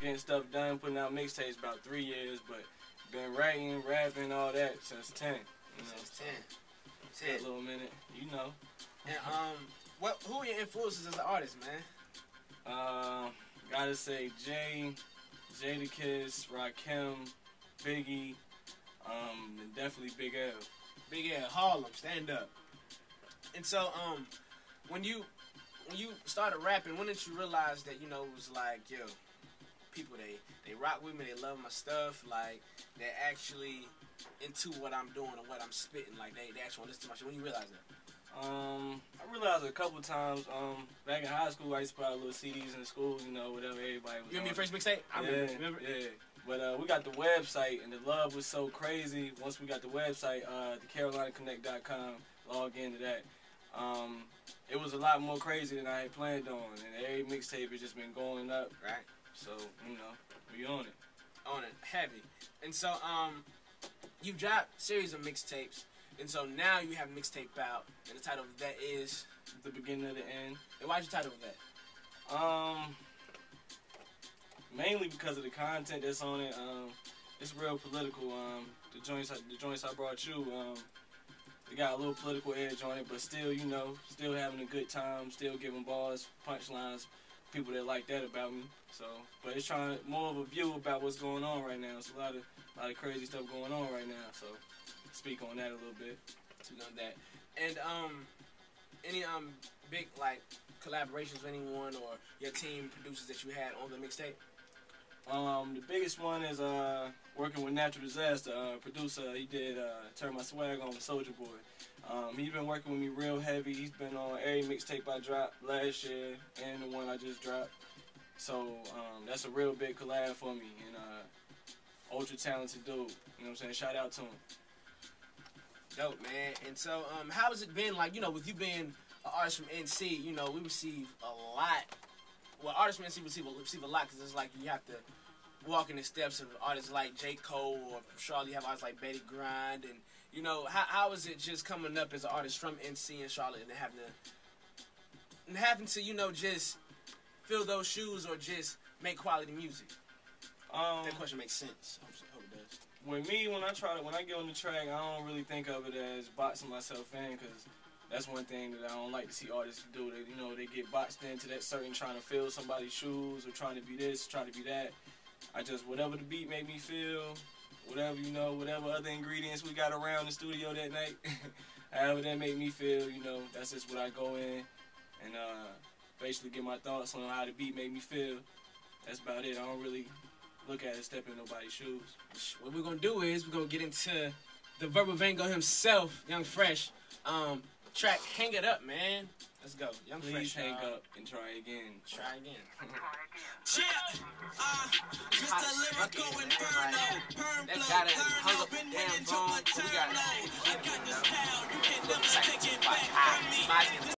getting stuff done, putting out mixtapes about 3 years, but been writing, rapping, all that since 10. You know, since 10. A little minute, you know. And who are your influences as an artist, man? Gotta say Jadakiss, Rakim, Biggie, and definitely Big L. Big L, Harlem, stand up. And so, when you started rapping, when did you realize that, you know, it was like, yo, people, they rock with me, they love my stuff, like, they're actually into what I'm doing and what I'm spitting, like, they actually want to listen to my shit. When you realize that? I realized it a couple times. Back in high school, I used to put out little CDs in the school, you know, whatever everybody was. You remember your first mixtape? I remember. Yeah. But we got the website, and the love was so crazy. Once we got the website, the CarolinaConnect.com, log into that. It was a lot more crazy than I had planned on, and every mixtape has just been going up. Right. So, you know, we on it. On it, heavy. And so, you've dropped a series of mixtapes. And so now you have a mixtape out, and the title of that is The Beginning of the End. And why's your title of that? Mainly because of the content that's on it. It's real political. The joints I brought you, they got a little political edge on it, but still, you know, still having a good time, still giving bars, punchlines, people that like that about me. So, but it's trying more of a view about what's going on right now. It's a lot of crazy stuff going on right now. So. Speak on that a little bit. Speak on that. And any big like collaborations with anyone or your team producers that you had on the mixtape? The biggest one is working with Natural Disaster producer. He did Turn My Swag On with Soulja Boy. He's been working with me real heavy. He's been on every mixtape I dropped last year and the one I just dropped. So that's a real big collab for me, and ultra talented dude. You know what I'm saying? Shout out to him. Dope, man. And so, how has it been, like, you know, with you being an artist from NC, you know, we receive a lot. Well, artists from NC receive a lot because it's like you have to walk in the steps of artists like J. Cole, or from Charlotte you have artists like Betty Grind. And, you know, how is it just coming up as an artist from NC and Charlotte and having to, you know, just fill those shoes or just make quality music? That question makes sense. I hope it does. With me, when I get on the track, I don't really think of it as boxing myself in, because that's one thing that I don't like to see artists do. That, you know, they get boxed into that certain trying to fill somebody's shoes or trying to be this, trying to be that. I just, whatever the beat made me feel, whatever, you know, whatever other ingredients we got around the studio that night, however that made me feel, you know, that's just what I go in and basically get my thoughts on how the beat made me feel. That's about it. I don't really look at it, step in nobody's shoes. What we're gonna do is we're gonna get into the Verbal Vango himself, Young Fresh. Track Hang It Up, man. Let's go. Young Please Fresh. hang up and try again. Try again. Just a lyrical inferno. That got it hung up the damn phone. We got it. I got this pound, you can never take it back from me.